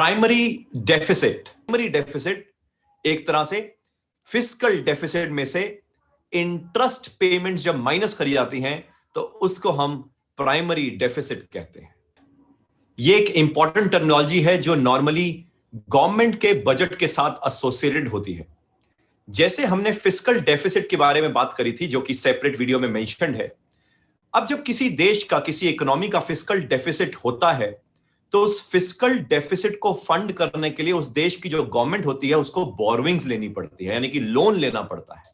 Primary deficit एक तरह से फिस्कल डेफिसिट में से इंटरेस्ट पेमेंट्स जब माइनस करी जाती हैं तो उसको हम प्राइमरी डेफिसिट कहते हैं। यह एक इंपॉर्टेंट टर्मिनोलॉजी है जो नॉर्मली गवर्नमेंट के बजट के साथ एसोसिएटेड होती है। जैसे हमने फिस्कल डेफिसिट के बारे में बात करी थी जो कि सेपरेट वीडियो में मेंशन्ड है। अब जब किसी देश का, किसी इकोनॉमी का फिस्कल डेफिसिट होता है तो उस फिस्कल डेफिसिट को फंड करने के लिए उस देश की जो गवर्नमेंट होती है उसको बोरोविंग्स लेनी पड़ती है, यानी कि लोन लेना पड़ता है।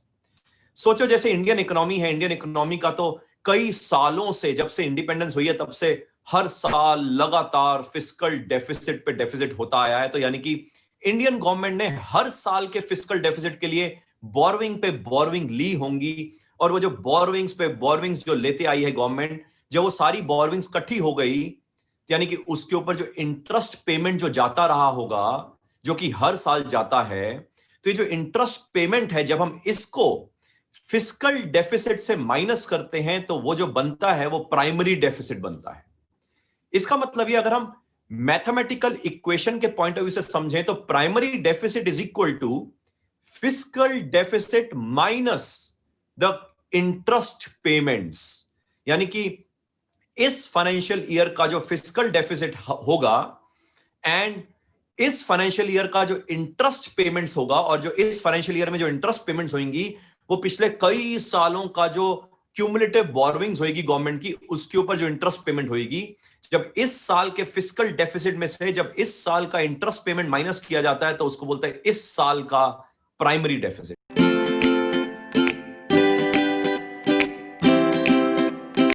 सोचो जैसे इंडियन इकोनॉमी है, इंडियन इकोनॉमी का तो कई सालों से, जब से इंडिपेंडेंस हुई है तब से हर साल लगातार फिस्कल डेफिसिट पे डेफिसिट होता आया है। तो यानी कि इंडियन गवर्नमेंट ने हर साल के फिस्कल डेफिसिट के लिए बोरोविंग पे बोरोविंग ली होंगी, और वो जो बोरोविंग्स पे बोरोविंग्स जो लेते आई है गवर्नमेंट, जब वो सारी बोरोविंग्स इकट्ठी हो गई यानी कि उसके ऊपर जो इंटरेस्ट पेमेंट जो जाता रहा होगा, जो कि हर साल जाता है, तो ये जो इंटरेस्ट पेमेंट है जब हम इसको फिस्कल डेफिसिट से माइनस करते हैं तो वो जो बनता है वो प्राइमरी डेफिसिट बनता है। इसका मतलब ये अगर हम मैथमेटिकल इक्वेशन के पॉइंट ऑफ व्यू से समझें तो primary deficit is equal to fiscal deficit minus the interest payments. यानी कि इस फाइनेंशियल ईयर का जो फिस्कल डेफिसिट होगा एंड इस फाइनेंशियल ईयर का जो इंटरेस्ट पेमेंट्स होगा, और जो इस फाइनेंशियल ईयर में जो इंटरेस्ट पेमेंट्स होंगी वो पिछले कई सालों का जो क्यूमुलेटिव बोरोविंग्स होगी गवर्नमेंट की, उसके ऊपर जो इंटरेस्ट पेमेंट होगी, जब इस साल के फिस्कल डेफिसिट में से जब इस साल का इंटरेस्ट पेमेंट माइनस किया जाता है तो उसको बोलते हैं इस साल का प्राइमरी डेफिसिट।